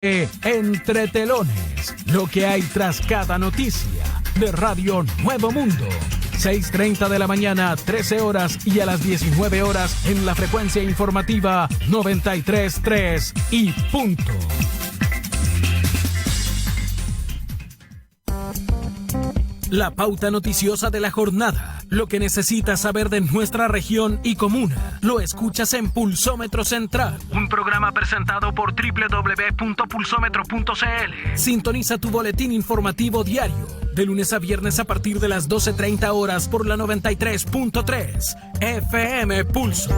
Entre Telones, lo que hay tras cada noticia de Radio Nuevo Mundo. 6:30 de la mañana, 13 horas y a las 19 horas en la frecuencia informativa 93.3 y punto. La pauta noticiosa de la jornada. Lo que necesitas saber de nuestra región y comuna. Lo escuchas en Pulsómetro Central. Un programa presentado por www.pulsómetro.cl. Sintoniza tu boletín informativo diario. De lunes a viernes a partir de las 12:30 horas por la 93.3 FM Pulso.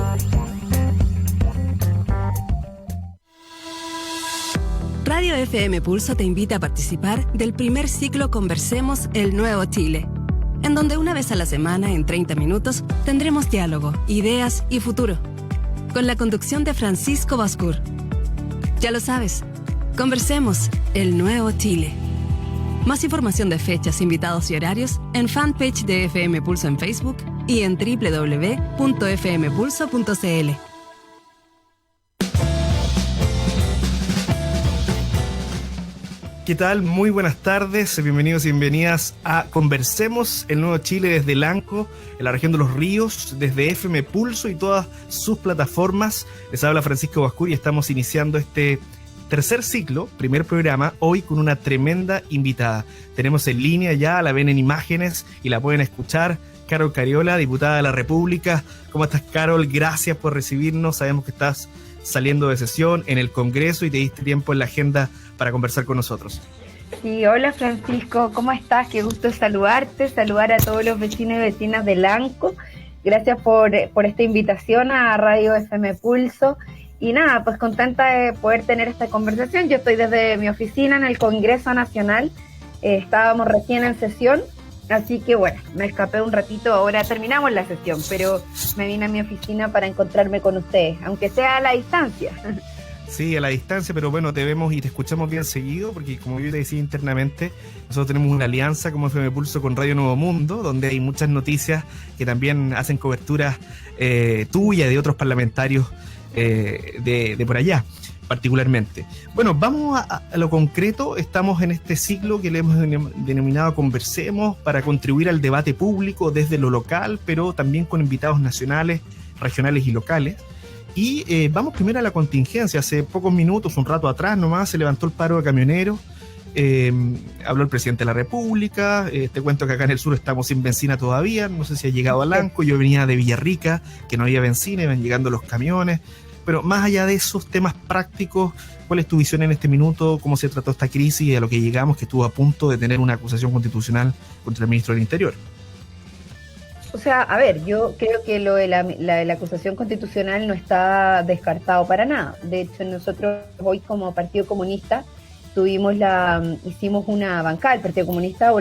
Radio FM Pulso te invita a participar del primer ciclo Conversemos el Nuevo Chile, en donde una vez a la semana, en 30 minutos, tendremos diálogo, ideas y futuro, con la conducción de Francisco Bascur. Ya lo sabes, Conversemos el Nuevo Chile. Más información de fechas, invitados y horarios en fanpage de FM Pulso en Facebook y en www.fmpulso.cl. ¿Qué tal? Muy buenas tardes, bienvenidos y bienvenidas a Conversemos el Nuevo Chile desde Lanco, en la región de Los Ríos, desde FM Pulso y todas sus plataformas. Les habla Francisco Bascur y estamos iniciando este tercer ciclo, primer programa, hoy con una tremenda invitada. Tenemos en línea ya, la ven en imágenes y la pueden escuchar, Carol Cariola, diputada de la República. ¿Cómo estás, Carol? Gracias por recibirnos, sabemos que estás saliendo de sesión en el Congreso y te diste tiempo en la agenda para conversar con nosotros. Sí, hola Francisco, ¿cómo estás? Qué gusto saludarte, saludar a todos los vecinos y vecinas de Lanco. Gracias por esta invitación a Radio FM Pulso. Y nada, pues contenta de poder tener esta conversación. Yo estoy desde mi oficina en el Congreso Nacional, estábamos recién en sesión, así que bueno, me escapé un ratito, ahora terminamos la sesión, pero me vine a mi oficina para encontrarme con ustedes, aunque sea a la distancia. Sí, a la distancia, pero bueno, te vemos y te escuchamos bien seguido, porque como yo te decía internamente, nosotros tenemos una alianza como FM Pulso con Radio Nuevo Mundo, donde hay muchas noticias que también hacen cobertura tuya y de otros parlamentarios de por allá, particularmente. Bueno, vamos a lo concreto. Estamos en este ciclo que le hemos denominado Conversemos, para contribuir al debate público desde lo local, pero también con invitados nacionales, regionales y locales. Y vamos primero a la contingencia. Hace pocos minutos, un rato atrás nomás, se levantó el paro de camioneros. Habló el presidente de la República. Te cuento que acá en el sur estamos sin benzina todavía. No sé si ha llegado a Lanco. Yo venía de Villarrica, que no había benzina, iban llegando los camiones. Pero más allá de esos temas prácticos, ¿cuál es tu visión en este minuto? ¿Cómo se trató esta crisis y a lo que llegamos, que estuvo a punto de tener una acusación constitucional contra el ministro del Interior? O sea, a ver, yo creo que lo de la acusación constitucional no está descartado para nada. De hecho, nosotros hoy como Partido Comunista hicimos una bancada, el Partido Comunista,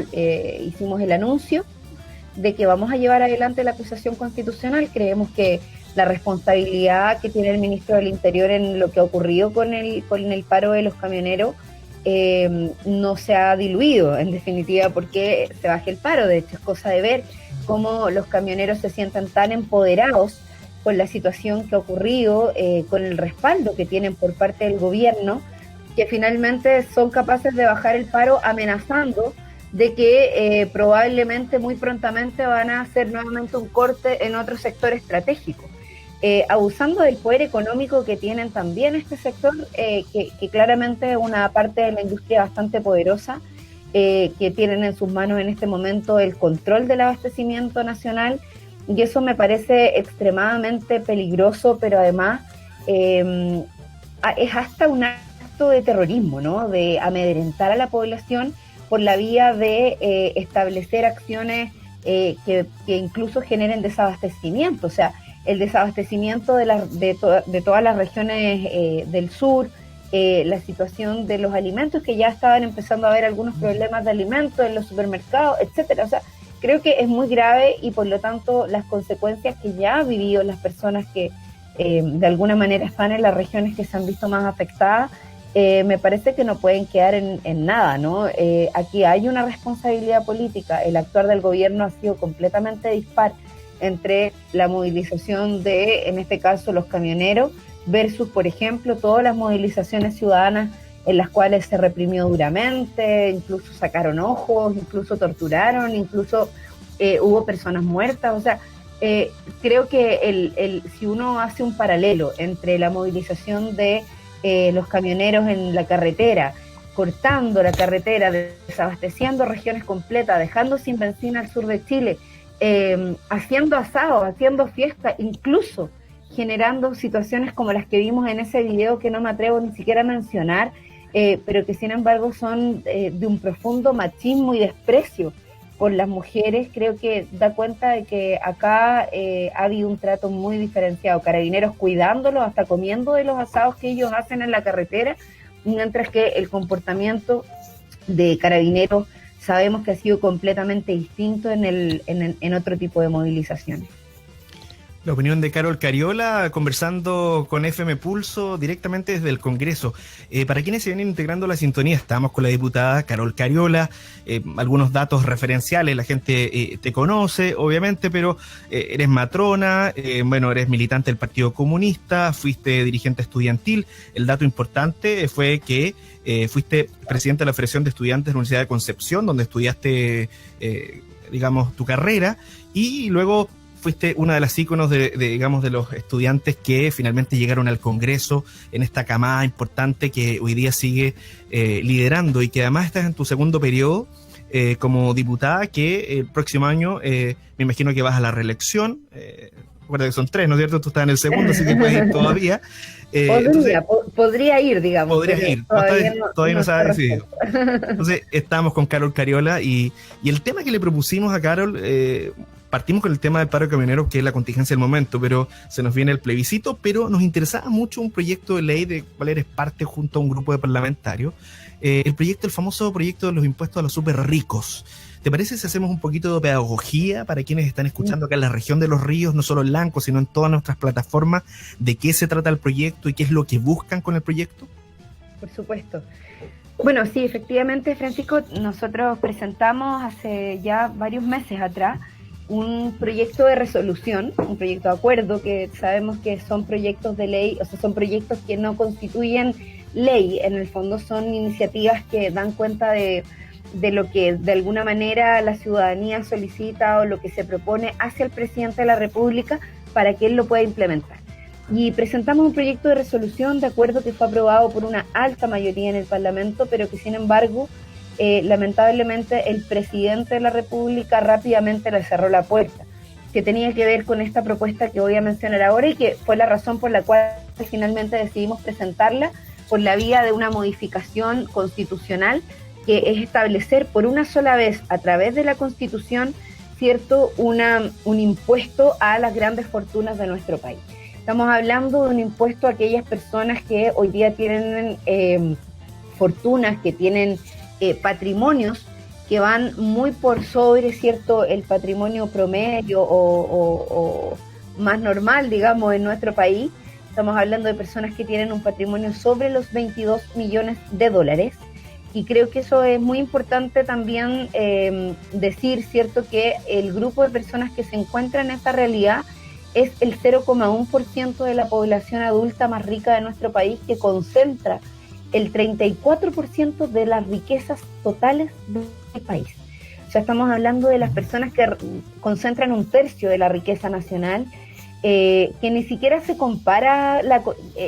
hicimos el anuncio de que vamos a llevar adelante la acusación constitucional. Creemos que la responsabilidad que tiene el ministro del Interior en lo que ha ocurrido con el paro de los camioneros no se ha diluido, en definitiva, porque se baje el paro. De hecho, es cosa de ver cómo los camioneros se sientan tan empoderados con la situación que ha ocurrido, con el respaldo que tienen por parte del gobierno, que finalmente son capaces de bajar el paro, amenazando de que probablemente muy prontamente van a hacer nuevamente un corte en otro sector estratégico, abusando del poder económico que tienen también este sector, que claramente es una parte de la industria bastante poderosa, que tienen en sus manos en este momento el control del abastecimiento nacional, y eso me parece extremadamente peligroso, pero además es hasta un acto de terrorismo, ¿no? De amedrentar a la población por la vía de establecer acciones que incluso generen desabastecimiento. O sea, el desabastecimiento de todas las regiones del sur, la situación de los alimentos, que ya estaban empezando a haber algunos problemas de alimentos en los supermercados, etcétera. O sea, creo que es muy grave, y por lo tanto las consecuencias que ya han vivido las personas que de alguna manera están en las regiones que se han visto más afectadas, me parece que no pueden quedar en nada, ¿no? Aquí hay una responsabilidad política. El actuar del gobierno ha sido completamente dispar entre la movilización de, en este caso, los camioneros, versus, por ejemplo, todas las movilizaciones ciudadanas en las cuales se reprimió duramente, incluso sacaron ojos, incluso torturaron, incluso hubo personas muertas. O sea, creo que si uno hace un paralelo entre la movilización de los camioneros en la carretera, cortando la carretera, desabasteciendo regiones completas, dejando sin benzina al sur de Chile, haciendo asados, haciendo fiestas, incluso generando situaciones como las que vimos en ese video que no me atrevo ni siquiera a mencionar, pero que sin embargo son de un profundo machismo y desprecio por las mujeres. Creo que da cuenta de que acá ha habido un trato muy diferenciado, carabineros cuidándolos, hasta comiendo de los asados que ellos hacen en la carretera, mientras que el comportamiento de carabineros sabemos que ha sido completamente distinto en otro tipo de movilizaciones. La opinión de Carol Cariola, conversando con FM Pulso directamente desde el Congreso. Para quienes se vienen integrando a la sintonía, estamos con la diputada Carol Cariola. Algunos datos referenciales, la gente te conoce, obviamente, pero eres matrona, eres militante del Partido Comunista, fuiste dirigente estudiantil. El dato importante fue que fuiste presidente de la Federación de Estudiantes de la Universidad de Concepción, donde estudiaste, tu carrera, y luego fuiste una de las íconos de los estudiantes que finalmente llegaron al Congreso en esta camada importante que hoy día sigue liderando, y que además estás en tu segundo periodo como diputada, que el próximo año me imagino que vas a la reelección. Recuerda que son 3, ¿no es cierto? Tú estás en el segundo, así que puedes ir todavía. Podría ir, digamos. Podrías ir, todavía no se ha decidido. Entonces, estamos con Carol Cariola y el tema que le propusimos a Carol, partimos con el tema del paro de camioneros, que es la contingencia del momento, pero se nos viene el plebiscito, pero nos interesaba mucho un proyecto de ley de cual eres parte junto a un grupo de parlamentarios, el famoso proyecto de los impuestos a los súper ricos. ¿Te parece si hacemos un poquito de pedagogía para quienes están escuchando acá en la región de Los Ríos, no solo en Lanco, sino en todas nuestras plataformas, de qué se trata el proyecto y qué es lo que buscan con el proyecto? Por supuesto. Bueno, sí, efectivamente, Francisco, nosotros presentamos hace ya varios meses atrás un proyecto de resolución, un proyecto de acuerdo, que sabemos que son proyectos de ley, o sea, son proyectos que no constituyen ley, en el fondo son iniciativas que dan cuenta de lo que de alguna manera la ciudadanía solicita o lo que se propone hacia el presidente de la República para que él lo pueda implementar. Y presentamos un proyecto de resolución de acuerdo que fue aprobado por una alta mayoría en el Parlamento, pero que sin embargo lamentablemente el presidente de la República rápidamente le cerró la puerta, que tenía que ver con esta propuesta que voy a mencionar ahora y que fue la razón por la cual finalmente decidimos presentarla por la vía de una modificación constitucional, que es establecer por una sola vez a través de la Constitución, ¿cierto?, un impuesto a las grandes fortunas de nuestro país. Estamos hablando de un impuesto a aquellas personas que hoy día tienen fortunas, que tienen patrimonios que van muy por sobre, ¿cierto?, el patrimonio promedio o más normal, digamos, en nuestro país. Estamos hablando de personas que tienen un patrimonio sobre los 22 millones de dólares. Y creo que eso es muy importante también decir, ¿cierto?, que el grupo de personas que se encuentra en esta realidad es el 0,1% de la población adulta más rica de nuestro país, que concentra el 34% de las riquezas totales del país. O sea, estamos hablando de las personas que concentran un tercio de la riqueza nacional, que ni siquiera se compara,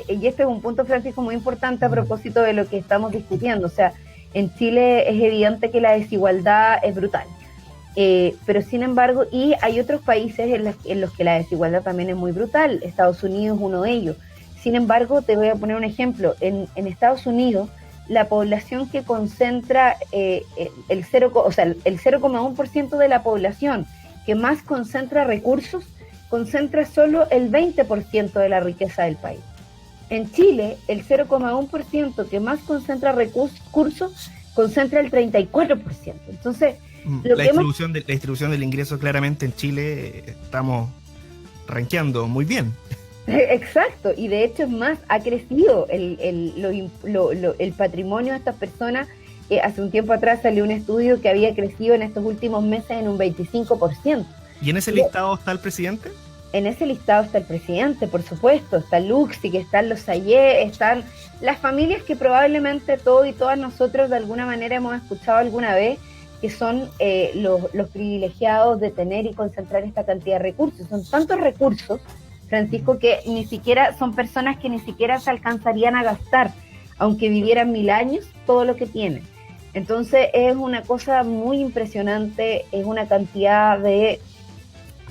y este es un punto, Francisco, muy importante a propósito de lo que estamos discutiendo. O sea, en Chile es evidente que la desigualdad es brutal, pero sin embargo, y hay otros países en los que la desigualdad también es muy brutal. Estados Unidos es uno de ellos. Sin embargo, te voy a poner un ejemplo. En Estados Unidos, la población que concentra el 0,1% de la población que más concentra recursos, concentra solo el 20% de la riqueza del país. En Chile, el 0,1% que más concentra recursos, concentra el 34%. Entonces, la distribución del ingreso, claramente en Chile estamos rankeando muy bien. Exacto, y de hecho es más, ha crecido el patrimonio de estas personas. Hace un tiempo atrás salió un estudio que había crecido en estos últimos meses en un 25%. ¿Y en ese listado está el presidente? en ese listado está el presidente, por supuesto, está Luxi, que están los Sayé, están las familias que probablemente todos y todas nosotros de alguna manera hemos escuchado alguna vez, que son los privilegiados de tener y concentrar esta cantidad de recursos. Son tantos recursos, Francisco, que ni siquiera son personas que ni siquiera se alcanzarían a gastar, aunque vivieran 1000 años, todo lo que tienen. Entonces es una cosa muy impresionante, es una cantidad de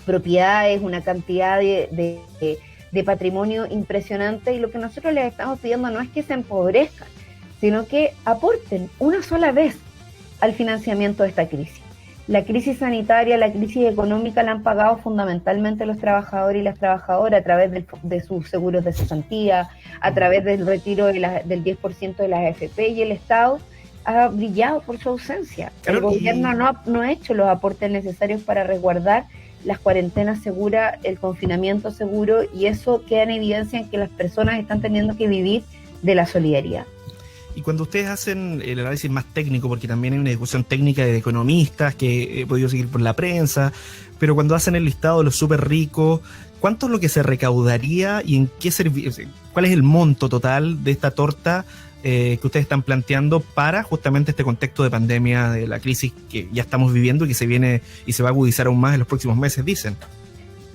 propiedades, una cantidad de patrimonio impresionante, y lo que nosotros les estamos pidiendo no es que se empobrezcan, sino que aporten una sola vez al financiamiento de esta crisis. La crisis sanitaria, la crisis económica la han pagado fundamentalmente los trabajadores y las trabajadoras a través de sus seguros de cesantía, a través del retiro del 10% de las AFP, y el Estado ha brillado por su ausencia. El gobierno no ha hecho los aportes necesarios para resguardar las cuarentenas seguras, el confinamiento seguro, y eso queda en evidencia en que las personas están teniendo que vivir de la solidaridad. Y cuando ustedes hacen el análisis más técnico, porque también hay una discusión técnica de economistas que he podido seguir por la prensa, pero cuando hacen el listado de los súper ricos, ¿cuánto es lo que se recaudaría y en qué cuál es el monto total de esta torta que ustedes están planteando para justamente este contexto de pandemia, de la crisis que ya estamos viviendo y que se viene y se va a agudizar aún más en los próximos meses, dicen?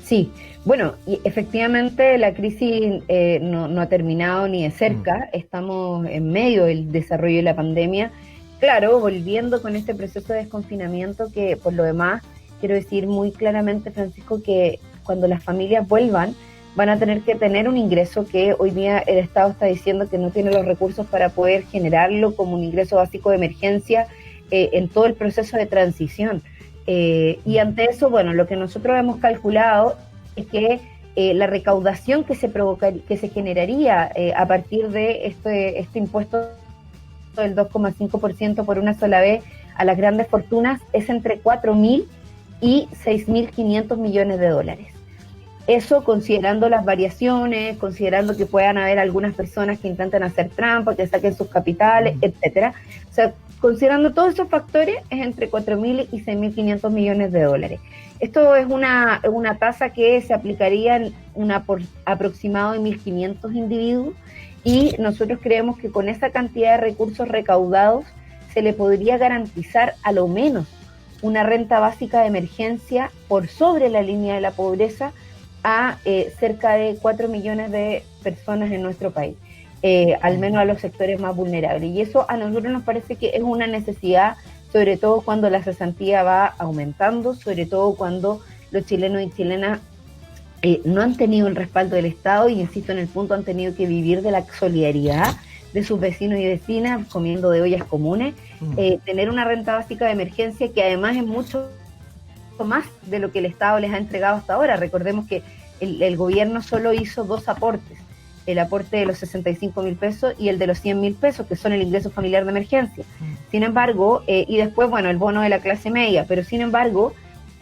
Sí, bueno, y efectivamente la crisis no ha terminado ni de cerca, estamos en medio del desarrollo de la pandemia, claro, volviendo con este proceso de desconfinamiento, que por lo demás quiero decir muy claramente, Francisco, que cuando las familias vuelvan van a tener que tener un ingreso que hoy día el Estado está diciendo que no tiene los recursos para poder generarlo como un ingreso básico de emergencia en todo el proceso de transición. Y ante eso, bueno, lo que nosotros hemos calculado es que la recaudación que se generaría a partir de este impuesto del 2,5% por una sola vez a las grandes fortunas es entre 4.000 y 6.500 millones de dólares. Eso considerando las variaciones, considerando que puedan haber algunas personas que intenten hacer trampa, que saquen sus capitales, etcétera. O sea, considerando todos esos factores, es entre 4.000 y 6.500 millones de dólares. Esto es una tasa que se aplicaría en por aproximado de 1.500 individuos, y nosotros creemos que con esa cantidad de recursos recaudados se le podría garantizar a lo menos una renta básica de emergencia por sobre la línea de la pobreza a cerca de 4 millones de personas en nuestro país, al menos a los sectores más vulnerables. Y eso a nosotros nos parece que es una necesidad, sobre todo cuando la cesantía va aumentando, sobre todo cuando los chilenos y chilenas no han tenido el respaldo del Estado, y insisto en el punto, han tenido que vivir de la solidaridad de sus vecinos y vecinas, comiendo de ollas comunes, tener una renta básica de emergencia que además es mucho más de lo que el Estado les ha entregado hasta ahora. Recordemos que el gobierno solo hizo 2 aportes, el aporte de los 65.000 pesos y el de los 100.000 pesos, que son el ingreso familiar de emergencia. Sin embargo, y después, bueno, el bono de la clase media, pero sin embargo,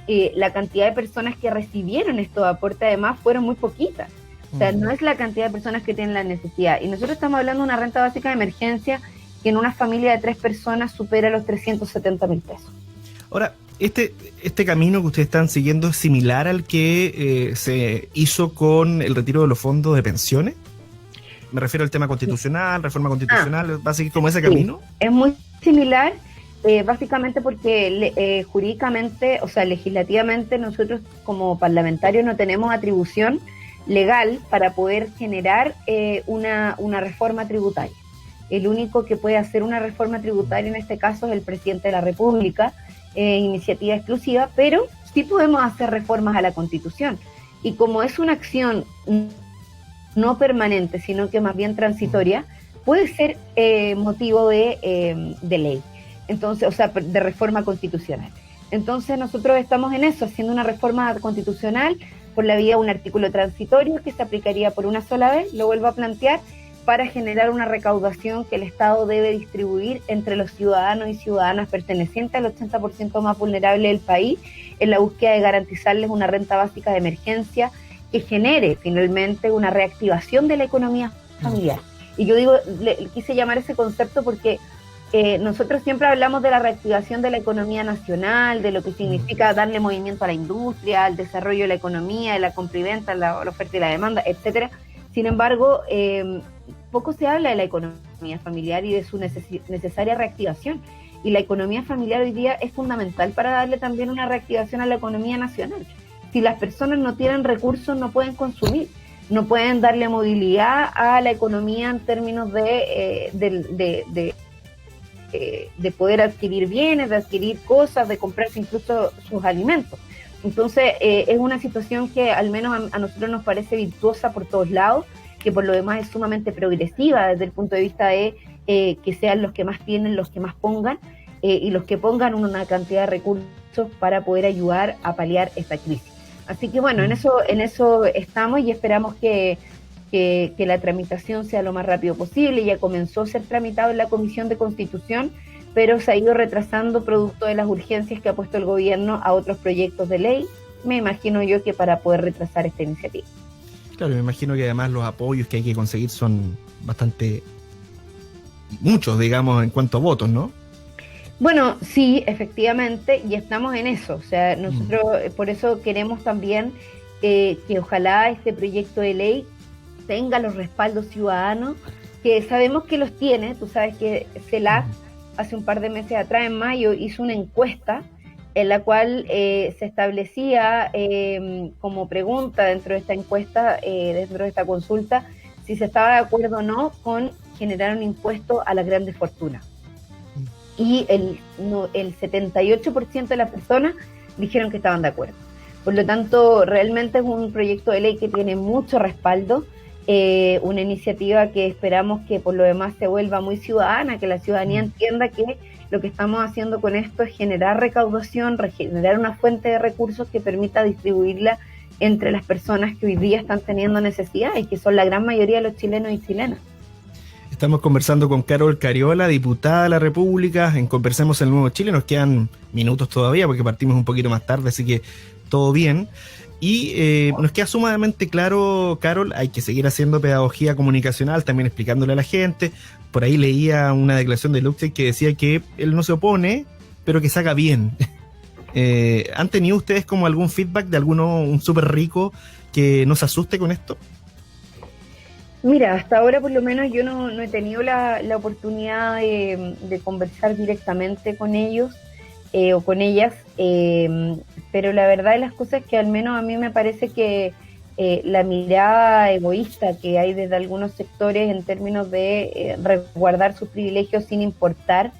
la cantidad de personas que recibieron estos aportes además fueron muy poquitas. O sea, no es la cantidad de personas que tienen la necesidad. Y nosotros estamos hablando de una renta básica de emergencia que en una familia de 3 personas supera los 370.000 pesos. Ahora, este camino que ustedes están siguiendo es similar al que se hizo con el retiro de los fondos de pensiones. Me refiero al tema constitucional, reforma constitucional, ¿va a seguir como ese camino? Es muy similar, básicamente porque jurídicamente, o sea, legislativamente, nosotros como parlamentarios no tenemos atribución legal para poder generar una reforma tributaria. El único que puede hacer una reforma tributaria en este caso es el presidente de la República, iniciativa exclusiva, pero sí podemos hacer reformas a la Constitución. Y como es una acción no permanente, sino que más bien transitoria, puede ser motivo de ley, entonces, o sea, de reforma constitucional. Entonces nosotros estamos en eso, haciendo una reforma constitucional por la vía de un artículo transitorio que se aplicaría por una sola vez, lo vuelvo a plantear, para generar una recaudación que el Estado debe distribuir entre los ciudadanos y ciudadanas pertenecientes al 80% más vulnerable del país, en la búsqueda de garantizarles una renta básica de emergencia que genere finalmente una reactivación de la economía familiar. Y yo digo, quise llamar ese concepto porque nosotros siempre hablamos de la reactivación de la economía nacional, de lo que significa darle movimiento a la industria, al desarrollo de la economía, de la compra y venta, la oferta y la demanda, etcétera. Sin embargo, poco se habla de la economía familiar y de su necesaria reactivación. Y la economía familiar hoy día es fundamental para darle también una reactivación a la economía nacional. Si las personas no tienen recursos, no pueden consumir, no pueden darle movilidad a la economía en términos de poder adquirir bienes, de adquirir cosas, de comprarse incluso sus alimentos. Entonces, es una situación que al menos a nosotros nos parece virtuosa por todos lados, que por lo demás es sumamente progresiva desde el punto de vista de que sean los que más tienen, los que más pongan, y los que pongan una cantidad de recursos para poder ayudar a paliar esta crisis. Así que bueno, en eso estamos y esperamos que la tramitación sea lo más rápido posible. Ya comenzó a ser tramitado en la Comisión de Constitución, pero se ha ido retrasando producto de las urgencias que ha puesto el gobierno a otros proyectos de ley, me imagino yo que para poder retrasar esta iniciativa. Claro, me imagino que además los apoyos que hay que conseguir son muchos, digamos, en cuanto a votos, ¿no? Bueno, sí, efectivamente, y estamos en eso. O sea, nosotros por eso queremos también que ojalá este proyecto de ley tenga los respaldos ciudadanos, que sabemos que los tiene. Tú sabes que CELAC hace un par de meses atrás, en mayo, hizo una encuesta en la cual se establecía como pregunta dentro de esta encuesta, dentro de esta consulta, si se estaba de acuerdo o no con generar un impuesto a las grandes fortunas. Y el 78% de las personas dijeron que estaban de acuerdo. Por lo tanto, realmente es un proyecto de ley que tiene mucho respaldo, una iniciativa que esperamos que por lo demás se vuelva muy ciudadana, que la ciudadanía entienda que lo que estamos haciendo con esto es generar recaudación, generar una fuente de recursos que permita distribuirla entre las personas que hoy día están teniendo necesidad y que son la gran mayoría de los chilenos y chilenas. Estamos conversando con Carol Cariola, diputada de la República, en Conversemos en el Nuevo Chile. Nos quedan minutos todavía porque partimos un poquito más tarde, así que todo bien. Y nos queda sumamente claro, Carol, hay que seguir haciendo pedagogía comunicacional, también explicándole a la gente. Por ahí leía una declaración de Luxemburgo que decía que él no se opone, pero que saca bien. ¿Han tenido ustedes como algún feedback de un súper rico que nos asuste con esto? Mira, hasta ahora por lo menos yo no he tenido la oportunidad de conversar directamente con ellos o con ellas, pero la verdad de las cosas es que al menos a mí me parece que la mirada egoísta que hay desde algunos sectores en términos de resguardar sus privilegios sin importar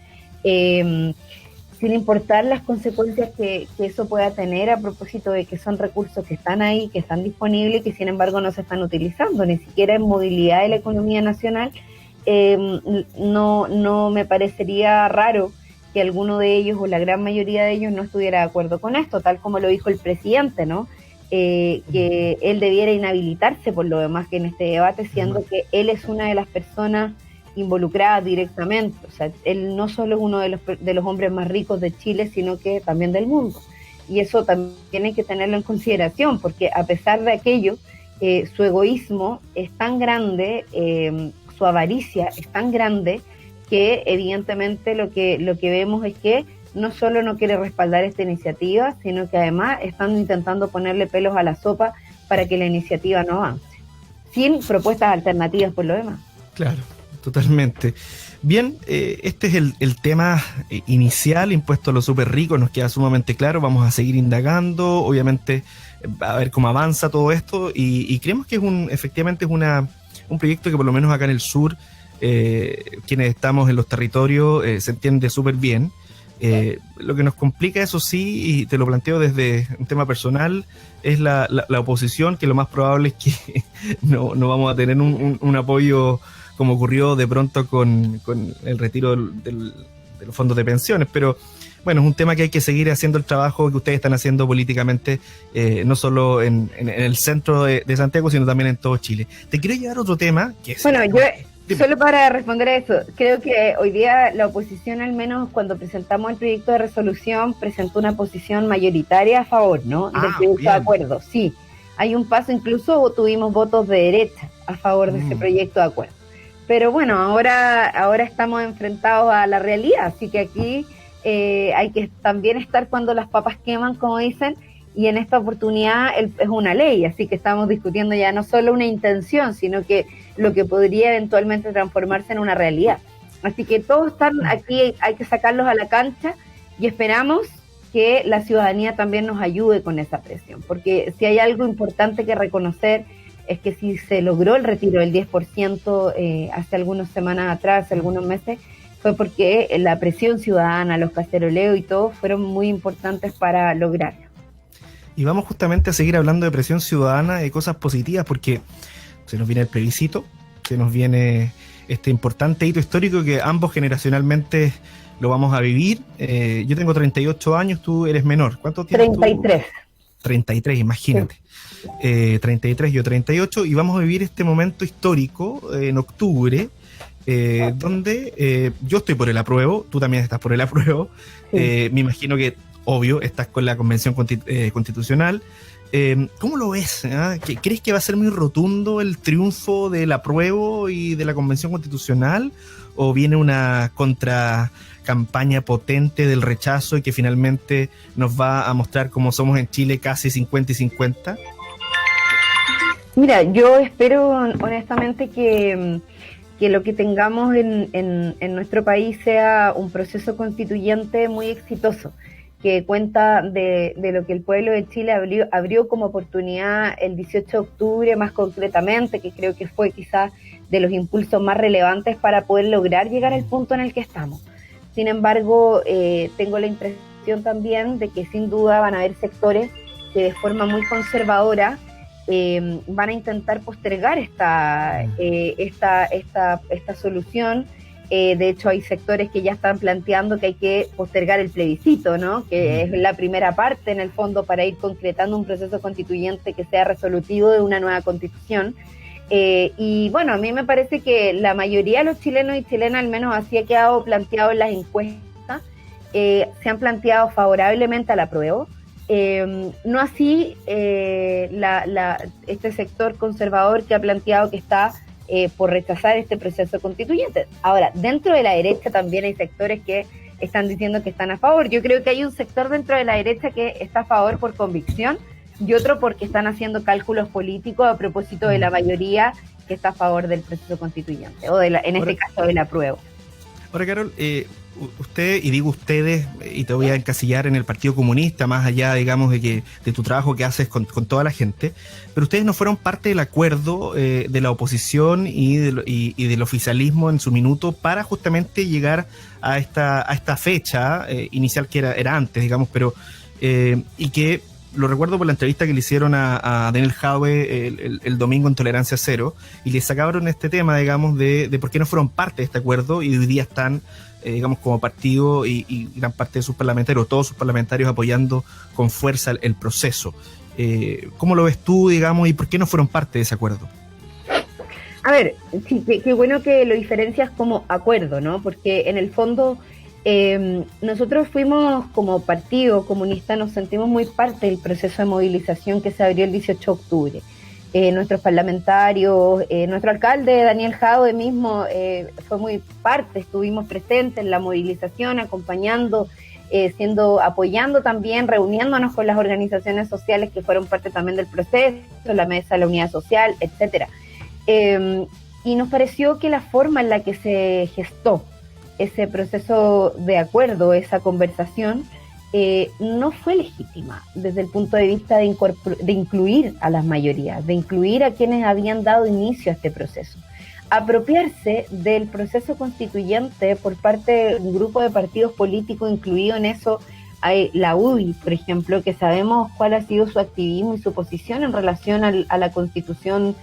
las consecuencias que eso pueda tener a propósito de que son recursos que están ahí, que están disponibles y que sin embargo no se están utilizando, ni siquiera en movilidad de la economía nacional. No me parecería raro que alguno de ellos o la gran mayoría de ellos no estuviera de acuerdo con esto, tal como lo dijo el presidente, ¿no? Que él debiera inhabilitarse por lo demás que en este debate, siendo que él es una de las personas involucradas directamente. O sea, él no solo es uno de los hombres más ricos de Chile, sino que también del mundo. Y eso también hay que tenerlo en consideración, porque a pesar de aquello, su egoísmo es tan grande, su avaricia es tan grande, que evidentemente lo que vemos es que no solo no quiere respaldar esta iniciativa, sino que además están intentando ponerle pelos a la sopa para que la iniciativa no avance, sin propuestas alternativas por lo demás. Claro, totalmente. Bien, este es el tema inicial, impuesto a los súper ricos, nos queda sumamente claro, vamos a seguir indagando, obviamente a ver cómo avanza todo esto y creemos que efectivamente es un proyecto que por lo menos acá en el sur, quienes estamos en los territorios, se entiende súper bien. Lo que nos complica, eso sí, y te lo planteo desde un tema personal, es la oposición, que lo más probable es que no vamos a tener un apoyo como ocurrió de pronto con el retiro de los fondos de pensiones, pero bueno, es un tema que hay que seguir haciendo el trabajo que ustedes están haciendo políticamente, no solo en el centro de Santiago, sino también en todo Chile. Te quiero llevar a otro tema que es... Bueno, solo para responder a eso, creo que hoy día la oposición, al menos cuando presentamos el proyecto de resolución, presentó una posición mayoritaria a favor, ¿no? Del proyecto de acuerdo. Sí, hay un paso, incluso tuvimos votos de derecha a favor de ese proyecto de acuerdo. pero bueno, ahora estamos enfrentados a la realidad, así que aquí hay que también estar cuando las papas queman, como dicen, y en esta oportunidad es una ley, así que estamos discutiendo ya no solo una intención, sino que lo que podría eventualmente transformarse en una realidad. Así que todos están aquí, hay que sacarlos a la cancha y esperamos que la ciudadanía también nos ayude con esa presión, porque si hay algo importante que reconocer es que si se logró el retiro del 10% hace algunas semanas atrás, hace algunos meses, fue porque la presión ciudadana, los caceroleos y todo fueron muy importantes para lograrlo. Y vamos justamente a seguir hablando de presión ciudadana, de cosas positivas, porque se nos viene el plebiscito, se nos viene este importante hito histórico que ambos generacionalmente lo vamos a vivir. Yo tengo 38 años, tú eres menor. ¿Cuánto tienes 33. tú? 33, imagínate. 33, yo 38, y vamos a vivir este momento histórico en octubre, donde yo estoy por el apruebo, tú también estás por el apruebo. Sí. Me imagino que, obvio, estás con la convención constitucional. ¿Cómo lo ves? ¿Crees que va a ser muy rotundo el triunfo del apruebo y de la convención constitucional? ¿O viene una contracampaña potente del rechazo y que finalmente nos va a mostrar cómo somos en Chile casi 50 y 50? Mira, yo espero honestamente que lo que tengamos en nuestro país sea un proceso constituyente muy exitoso, que cuenta de lo que el pueblo de Chile abrió como oportunidad el 18 de octubre más concretamente, que creo que fue quizás de los impulsos más relevantes para poder lograr llegar al punto en el que estamos. Sin embargo, tengo la impresión también de que sin duda van a haber sectores que de forma muy conservadora van a intentar postergar esta solución. De hecho, hay sectores que ya están planteando que hay que postergar el plebiscito, ¿no? Que es la primera parte, en el fondo, para ir concretando un proceso constituyente que sea resolutivo de una nueva constitución. Y bueno, a mí me parece que la mayoría de los chilenos y chilenas, al menos así ha quedado planteado en las encuestas, se han planteado favorablemente al apruebo. No así este sector conservador que ha planteado que está por rechazar este proceso constituyente. Ahora, dentro de la derecha también hay sectores que están diciendo que están a favor. Yo creo que hay un sector dentro de la derecha que está a favor por convicción y otro porque están haciendo cálculos políticos a propósito de la mayoría que está a favor del proceso constituyente, o en este caso del apruebo. Ahora, Carol, usted, y digo ustedes, y te voy a encasillar en el Partido Comunista, más allá, digamos, de tu trabajo que haces con toda la gente, pero ustedes no fueron parte del acuerdo de la oposición y del oficialismo en su minuto para justamente llegar a esta fecha inicial que era antes, digamos, pero y que lo recuerdo por la entrevista que le hicieron a Daniel Jadwe el domingo en Tolerancia Cero, y le sacaron este tema, digamos, de por qué no fueron parte de este acuerdo, y hoy día están, digamos, como partido y gran parte de sus parlamentarios, todos sus parlamentarios apoyando con fuerza el proceso. ¿Cómo lo ves tú, digamos, y por qué no fueron parte de ese acuerdo? A ver, sí, qué bueno que lo diferencias como acuerdo, ¿no? Porque en el fondo nosotros fuimos, como partido comunista, nos sentimos muy parte del proceso de movilización que se abrió el 18 de octubre. Nuestros parlamentarios, nuestro alcalde Daniel Jadwe mismo fue muy parte, estuvimos presentes en la movilización, acompañando, apoyando también, reuniéndonos con las organizaciones sociales que fueron parte también del proceso, la Mesa de la Unidad Social, etcétera. Y nos pareció que la forma en la que se gestó ese proceso de acuerdo, esa conversación, no fue legítima desde el punto de vista de incluir a las mayorías, de incluir a quienes habían dado inicio a este proceso. Apropiarse del proceso constituyente por parte de un grupo de partidos políticos, incluido en eso hay la UDI, por ejemplo, que sabemos cuál ha sido su activismo y su posición en relación a la Constitución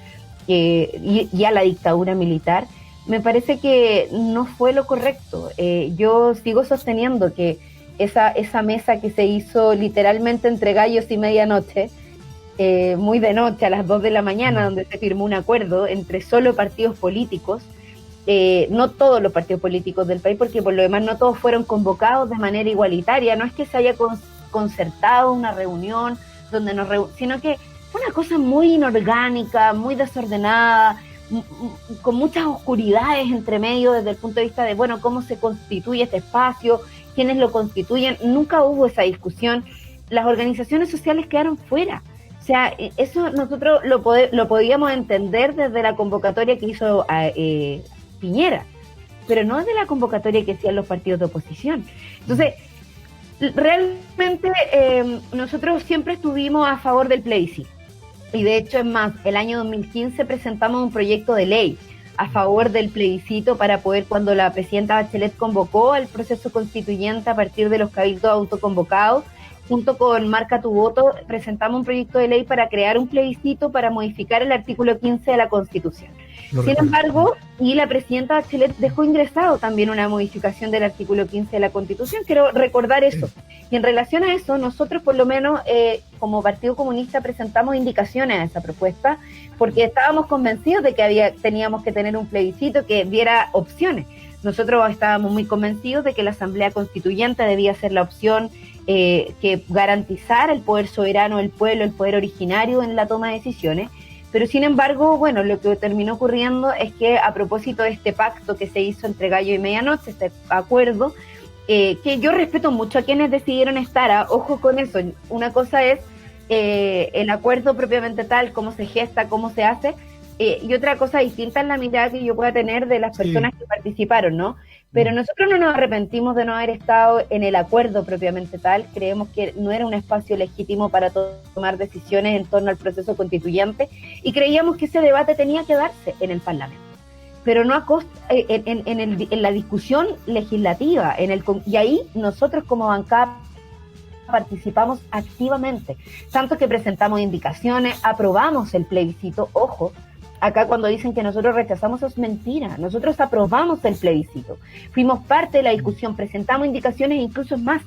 y a la dictadura militar. Me parece que no fue lo correcto. Yo sigo sosteniendo que esa mesa que se hizo literalmente entre gallos y medianoche, muy de noche, a las 2 de la mañana, donde se firmó un acuerdo entre solo partidos políticos, no todos los partidos políticos del país, porque por lo demás no todos fueron convocados de manera igualitaria, no es que se haya concertado una reunión donde sino que fue una cosa muy inorgánica, muy desordenada, con muchas oscuridades entre medio desde el punto de vista de, bueno, cómo se constituye este espacio, quiénes lo constituyen. Nunca hubo esa discusión. Las organizaciones sociales quedaron fuera. O sea, eso nosotros lo podíamos entender desde la convocatoria que hizo Piñera, pero no de la convocatoria que hacían los partidos de oposición. Entonces, realmente nosotros siempre estuvimos a favor del plebiscito. Y de hecho, es más, el año 2015 presentamos un proyecto de ley a favor del plebiscito para poder, cuando la presidenta Bachelet convocó al proceso constituyente a partir de los cabildos autoconvocados, junto con Marca tu Voto, presentamos un proyecto de ley para crear un plebiscito para modificar el artículo 15 de la Constitución. Sin embargo, y la presidenta Bachelet dejó ingresado también una modificación del artículo 15 de la Constitución. Quiero recordar eso. Y en relación a eso, nosotros por lo menos como Partido Comunista presentamos indicaciones a esa propuesta, porque estábamos convencidos de que teníamos que tener un plebiscito que diera opciones. Nosotros estábamos muy convencidos de que la Asamblea Constituyente debía ser la opción que garantizara el poder soberano del pueblo, el poder originario en la toma de decisiones. Pero sin embargo, bueno, lo que terminó ocurriendo es que a propósito de este pacto que se hizo entre Gallo y Medianoche, este acuerdo, que yo respeto mucho a quienes decidieron estar, ojo con eso, una cosa es el acuerdo propiamente tal, cómo se gesta, cómo se hace, y otra cosa distinta es la mirada que yo pueda tener de las personas que participaron, ¿no? Pero nosotros no nos arrepentimos de no haber estado en el acuerdo propiamente tal. Creemos que no era un espacio legítimo para tomar decisiones en torno al proceso constituyente y creíamos que ese debate tenía que darse en el Parlamento, pero no a costa, en la discusión legislativa, y ahí nosotros como bancada participamos activamente, tanto que presentamos indicaciones, aprobamos el plebiscito. Ojo, acá cuando dicen que nosotros rechazamos, es mentira. Nosotros aprobamos el plebiscito, fuimos parte de la discusión, presentamos indicaciones e incluso más,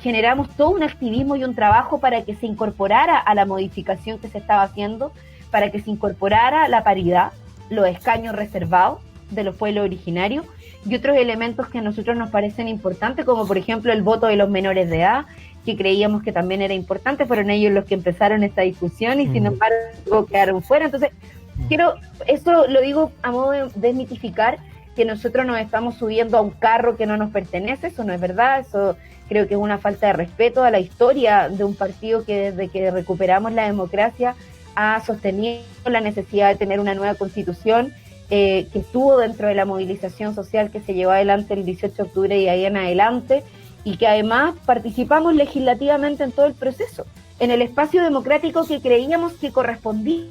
generamos todo un activismo y un trabajo para que se incorporara a la modificación que se estaba haciendo, para que se incorporara la paridad, los escaños reservados de los pueblos originarios y otros elementos que a nosotros nos parecen importantes, como por ejemplo el voto de los menores de edad, que creíamos que también era importante. Fueron ellos los que empezaron esta discusión y sin embargo quedaron fuera. Entonces, eso lo digo a modo de desmitificar que nosotros nos estamos subiendo a un carro que no nos pertenece. Eso no es verdad, eso creo que es una falta de respeto a la historia de un partido que desde que recuperamos la democracia ha sostenido la necesidad de tener una nueva constitución, que estuvo dentro de la movilización social que se llevó adelante el 18 de octubre y ahí en adelante, y que además participamos legislativamente en todo el proceso, en el espacio democrático que creíamos que correspondía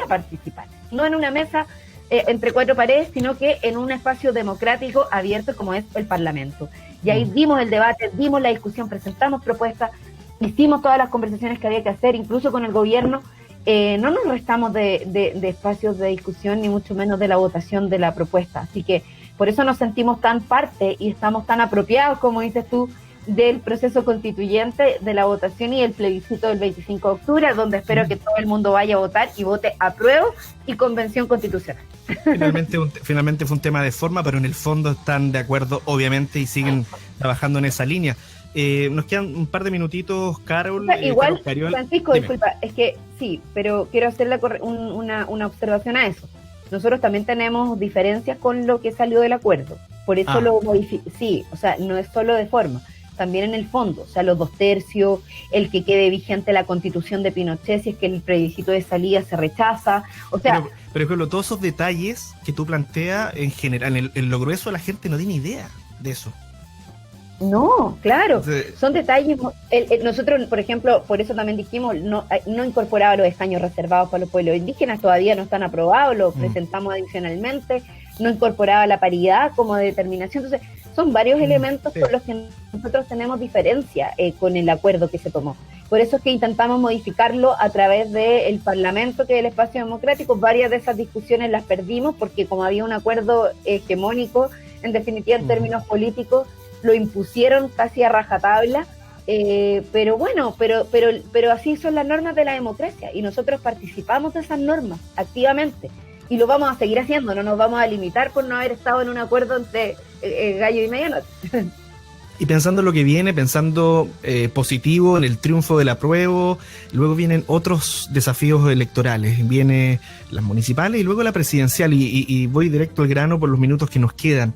participar, no en una mesa entre cuatro paredes, sino que en un espacio democrático abierto como es el Parlamento. Y ahí dimos el debate, dimos la discusión, presentamos propuestas, hicimos todas las conversaciones que había que hacer, incluso con el gobierno. No nos restamos de espacios de discusión, ni mucho menos de la votación de la propuesta. Así que por eso nos sentimos tan parte y estamos tan apropiados, como dices tú, del proceso constituyente, de la votación y el plebiscito del 25 de octubre, donde espero que todo el mundo vaya a votar y vote apruebo y convención constitucional. Finalmente fue un tema de forma, pero en el fondo están de acuerdo, obviamente, y siguen trabajando en esa línea. Nos quedan un par de minutitos, Carol. Igual, Carol, Francisco, dime. Disculpa, es que sí, pero quiero hacerle una observación a eso. Nosotros también tenemos diferencias con lo que salió del acuerdo, por eso lo modificamos. Sí, o sea, no es solo de forma, también en el fondo, o sea, los 2/3, el que quede vigente la Constitución de Pinochet, si es que el plebiscito de salida se rechaza, o sea... Pero, por ejemplo, todos esos detalles que tú planteas, en general, en lo grueso la gente no tiene idea de eso. No, claro, son detalles. Nosotros, por ejemplo, por eso también dijimos, no incorporaba los escaños reservados para los pueblos indígenas, todavía no están aprobados, lo presentamos adicionalmente, no incorporaba la paridad como determinación. Entonces, son varios elementos por los que nosotros tenemos diferencia con el acuerdo que se tomó. Por eso es que intentamos modificarlo a través del Parlamento, que es el espacio democrático. Varias de esas discusiones las perdimos porque como había un acuerdo hegemónico, en definitiva en términos políticos, lo impusieron casi a rajatabla, pero bueno, pero así son las normas de la democracia y nosotros participamos de esas normas activamente y lo vamos a seguir haciendo, no nos vamos a limitar por no haber estado en un acuerdo entre Gallo y Medianoche. Y pensando en lo que viene, pensando positivo en el triunfo del apruebo, luego vienen otros desafíos electorales, viene las municipales y luego la presidencial, y voy directo al grano por los minutos que nos quedan.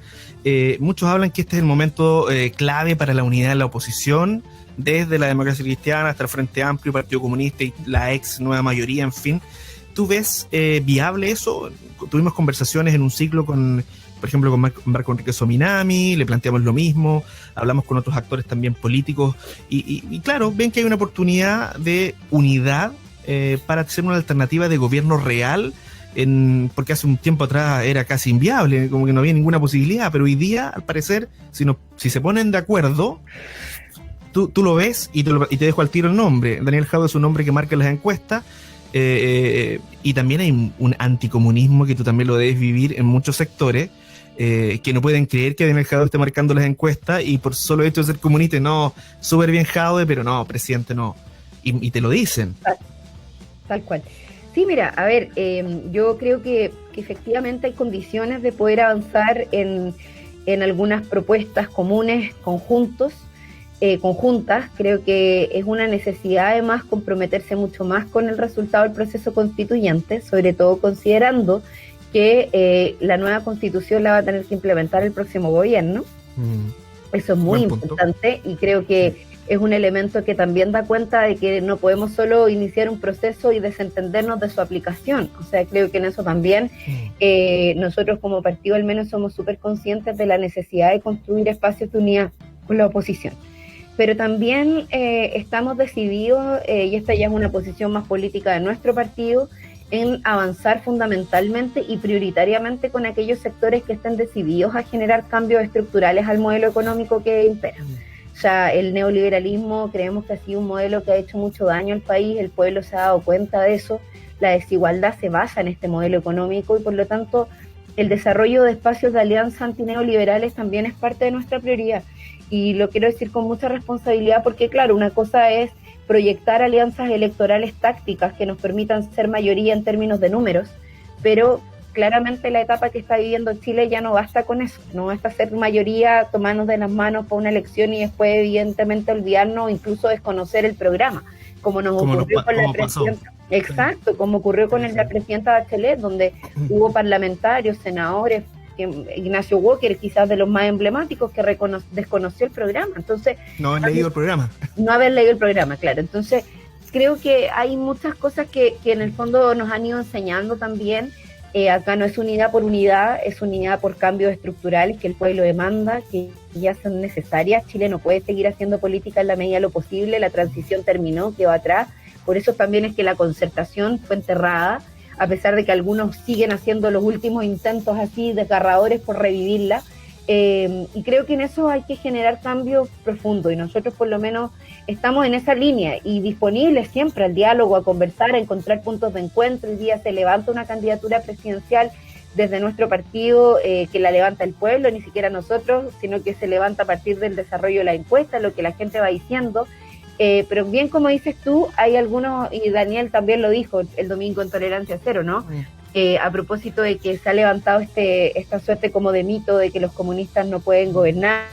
Muchos hablan que este es el momento clave para la unidad de la oposición, desde la Democracia Cristiana hasta el Frente Amplio, Partido Comunista y la ex nueva mayoría, en fin. ¿Tú ves viable eso? Tuvimos conversaciones en un ciclo por ejemplo, con Marco Enrique Sominami, le planteamos lo mismo, hablamos con otros actores también políticos, y claro, ven que hay una oportunidad de unidad para hacer una alternativa de gobierno real, porque hace un tiempo atrás era casi inviable, como que no había ninguna posibilidad, pero hoy día, al parecer, si se ponen de acuerdo, tú lo ves y te dejo al tiro el nombre. Daniel Jadue es un nombre que marca las encuestas, y también hay un anticomunismo que tú también lo debes vivir en muchos sectores, que no pueden creer que Daniel Jadue esté marcando las encuestas y por solo hecho de ser comunista, no, súper bien Jadue, pero no, presidente no, y te lo dicen. Tal cual. Sí, mira, a ver, yo creo que efectivamente hay condiciones de poder avanzar en algunas propuestas comunes, conjuntas. Creo que es una necesidad además comprometerse mucho más con el resultado del proceso constituyente, sobre todo considerando que la nueva constitución la va a tener que implementar el próximo gobierno. Eso es muy importante y creo que es un elemento que también da cuenta de que no podemos solo iniciar un proceso y desentendernos de su aplicación. O sea, creo que en eso también nosotros como partido al menos somos súper conscientes de la necesidad de construir espacios de unidad con la oposición. Pero también estamos decididos, y esta ya es una posición más política de nuestro partido, en avanzar fundamentalmente y prioritariamente con aquellos sectores que estén decididos a generar cambios estructurales al modelo económico que impera. O sea, el neoliberalismo creemos que ha sido un modelo que ha hecho mucho daño al país, el pueblo se ha dado cuenta de eso, la desigualdad se basa en este modelo económico y por lo tanto el desarrollo de espacios de alianza antineoliberales también es parte de nuestra prioridad. Y lo quiero decir con mucha responsabilidad porque, claro, una cosa es proyectar alianzas electorales tácticas que nos permitan ser mayoría en términos de números, pero claramente la etapa que está viviendo Chile ya no basta con eso, no basta ser mayoría, tomarnos de las manos para una elección y después evidentemente olvidarnos o incluso desconocer el programa, como nos ocurrió con la presidenta. Exacto, como ocurrió con la presidenta Bachelet, donde hubo parlamentarios, senadores, Ignacio Walker, quizás de los más emblemáticos, que desconoció el programa. Entonces, no haber leído el programa. No haber leído el programa, claro. Entonces, creo que hay muchas cosas que en el fondo nos han ido enseñando también. Acá no es unidad por unidad, es unidad por cambios estructurales que el pueblo demanda, que ya son necesarias. Chile no puede seguir haciendo política en la medida de lo posible, la transición terminó, quedó atrás. Por eso también es que la concertación fue enterrada, a pesar de que algunos siguen haciendo los últimos intentos así desgarradores por revivirla, y creo que en eso hay que generar cambios profundos, y nosotros por lo menos estamos en esa línea, y disponibles siempre al diálogo, a conversar, a encontrar puntos de encuentro. El día se levanta una candidatura presidencial desde nuestro partido, que la levanta el pueblo, ni siquiera nosotros, sino que se levanta a partir del desarrollo de la encuesta, lo que la gente va diciendo. Pero bien, como dices tú, hay algunos, y Daniel también lo dijo el domingo en Tolerancia Cero, ¿no? A propósito de que se ha levantado esta suerte como de mito de que los comunistas no pueden gobernar,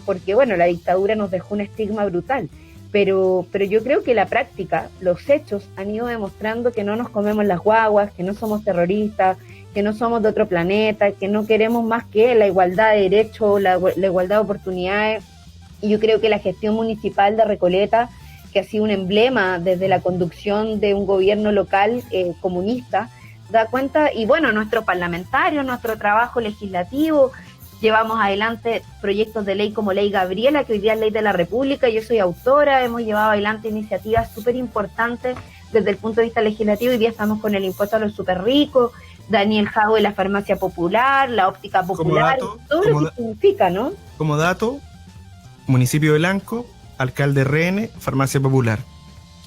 porque bueno, la dictadura nos dejó un estigma brutal, pero yo creo que la práctica, los hechos han ido demostrando que no nos comemos las guaguas, que no somos terroristas, que no somos de otro planeta, que no queremos más que la igualdad de derechos, la igualdad de oportunidades. Y yo creo que la gestión municipal de Recoleta, que ha sido un emblema desde la conducción de un gobierno local comunista, da cuenta, y bueno, nuestros parlamentarios, nuestro trabajo legislativo, llevamos adelante proyectos de ley como Ley Gabriela, que hoy día es Ley de la República, yo soy autora, hemos llevado adelante iniciativas súper importantes desde el punto de vista legislativo. Hoy día estamos con el impuesto a los súper ricos, Daniel Jadue, la farmacia popular, la óptica popular, todo lo que significa, ¿no? Como dato, municipio de Blanco, alcalde RN, farmacia popular.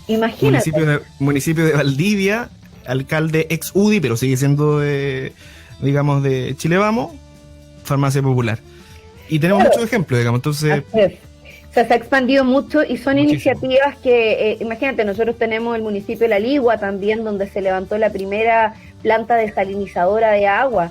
Imagínate. Municipio de Valdivia, alcalde ex UDI, pero sigue siendo de Chile Vamos, farmacia popular. Y tenemos muchos ejemplos, digamos, entonces... O sea, se ha expandido mucho y son iniciativas que, imagínate, nosotros tenemos el municipio de La Ligua también, donde se levantó la primera planta desalinizadora de agua.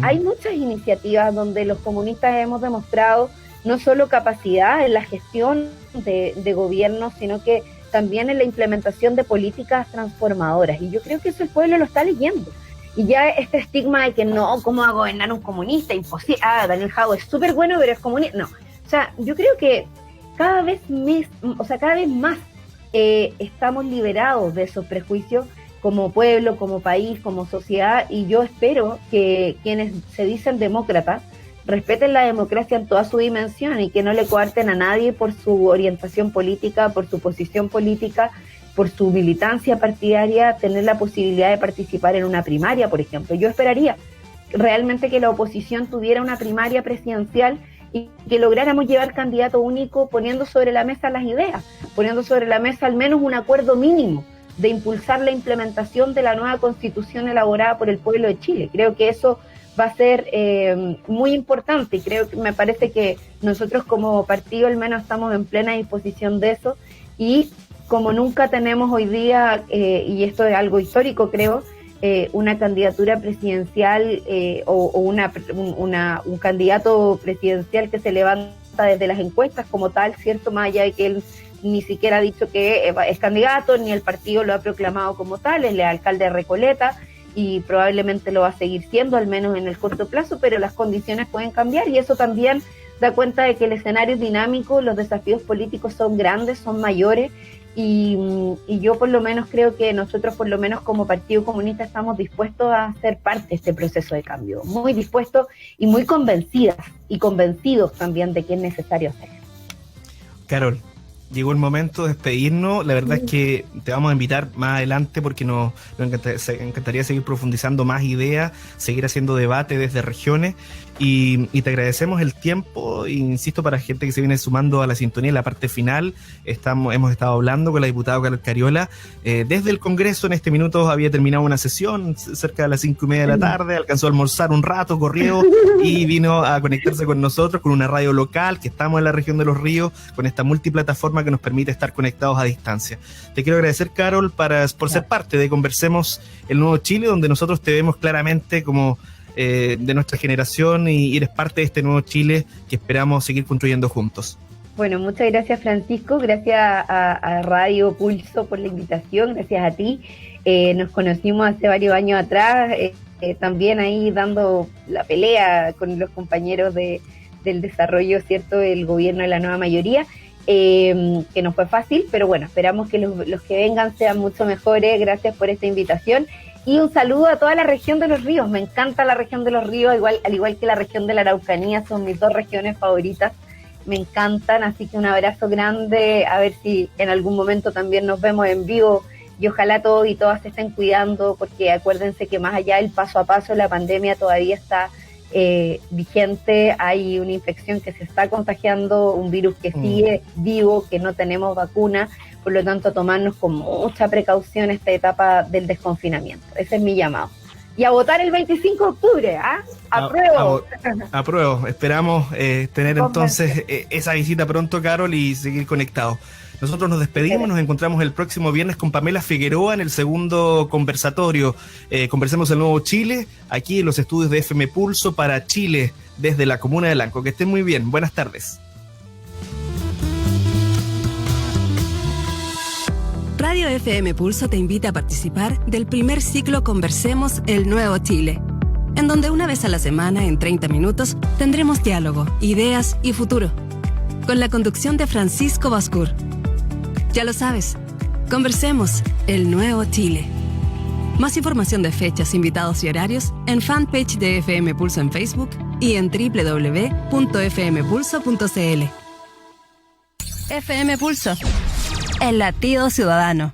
Hay muchas iniciativas donde los comunistas hemos demostrado no solo capacidad en la gestión de gobierno, sino que también en la implementación de políticas transformadoras. Y yo creo que eso el pueblo lo está leyendo. Y ya este estigma de que no, ¿cómo va a gobernar un comunista? Imposible. Daniel Jadot es súper bueno, pero es comunista. No. O sea, yo creo que cada vez más estamos liberados de esos prejuicios como pueblo, como país, como sociedad, y yo espero que quienes se dicen demócratas respeten la democracia en toda su dimensión y que no le coarten a nadie por su orientación política, por su posición política, por su militancia partidaria, tener la posibilidad de participar en una primaria, por ejemplo. Yo esperaría realmente que la oposición tuviera una primaria presidencial y que lográramos llevar candidato único poniendo sobre la mesa las ideas, poniendo sobre la mesa al menos un acuerdo mínimo de impulsar la implementación de la nueva constitución elaborada por el pueblo de Chile. Creo que eso va a ser muy importante y me parece que nosotros como partido al menos estamos en plena disposición de eso, y como nunca tenemos hoy día, y esto es algo histórico creo, una candidatura presidencial o un candidato presidencial que se levanta desde las encuestas como tal, ¿cierto? Más allá de que él ni siquiera ha dicho que es candidato, ni el partido lo ha proclamado como tal, es el alcalde de Recoleta, y probablemente lo va a seguir siendo, al menos en el corto plazo, pero las condiciones pueden cambiar y eso también da cuenta de que el escenario es dinámico, los desafíos políticos son grandes, son mayores, y yo por lo menos creo que nosotros por lo menos como Partido Comunista estamos dispuestos a ser parte de este proceso de cambio, muy dispuestos y muy convencidas y convencidos también de que es necesario hacerlo. Carol, llegó el momento de despedirnos. La verdad es que te vamos a invitar más adelante porque nos encantaría seguir profundizando más ideas, seguir haciendo debate desde regiones, y te agradecemos el tiempo. Insisto, para gente que se viene sumando a la sintonía en la parte final, hemos estado hablando con la diputada Carol Cariola desde el Congreso. En este minuto había terminado una sesión cerca de las 5:30 de la tarde, alcanzó a almorzar un rato, corrió y vino a conectarse con nosotros con una radio local, que estamos en la región de Los Ríos, con esta multiplataforma que nos permite estar conectados a distancia. Te quiero agradecer, Carol, por ser parte de Conversemos el Nuevo Chile, donde nosotros te vemos claramente como de nuestra generación y eres parte de este nuevo Chile que esperamos seguir construyendo juntos. Bueno, muchas gracias, Francisco, gracias a Radio Pulso por la invitación, gracias a ti. Nos conocimos hace varios años atrás, también ahí dando la pelea con los compañeros del desarrollo, ¿cierto?, del gobierno de la nueva mayoría, que no fue fácil, pero bueno, esperamos que los que vengan sean mucho mejores. Gracias por esta invitación. Y un saludo a toda la región de Los Ríos. Me encanta la región de Los Ríos, al igual que la región de la Araucanía, son mis dos regiones favoritas. Me encantan, así que un abrazo grande. A ver si en algún momento también nos vemos en vivo. Y ojalá todos y todas se estén cuidando, porque acuérdense que más allá del paso a paso, la pandemia todavía está vigente. Hay una infección que se está contagiando, un virus que sigue vivo, que no tenemos vacuna. Por lo tanto, tomarnos con mucha precaución esta etapa del desconfinamiento. Ese es mi llamado. Y a votar el 25 de octubre, ¿ah? ¡Apruebo! Apruebo. Esperamos tener entonces esa visita pronto, Carol, y seguir conectados. Nosotros nos despedimos, nos encontramos el próximo viernes con Pamela Figueroa en el segundo conversatorio. Conversemos el Nuevo Chile, aquí en los estudios de FM Pulso para Chile, desde la comuna de Lanco. Que estén muy bien. Buenas tardes. Radio FM Pulso te invita a participar del primer ciclo Conversemos el Nuevo Chile, en donde una vez a la semana, en 30 minutos, tendremos diálogo, ideas y futuro, con la conducción de Francisco Bascur. Ya lo sabes, Conversemos el Nuevo Chile. Más información de fechas, invitados y horarios en fanpage de FM Pulso en Facebook y en www.fmpulso.cl. FM Pulso, el latido ciudadano.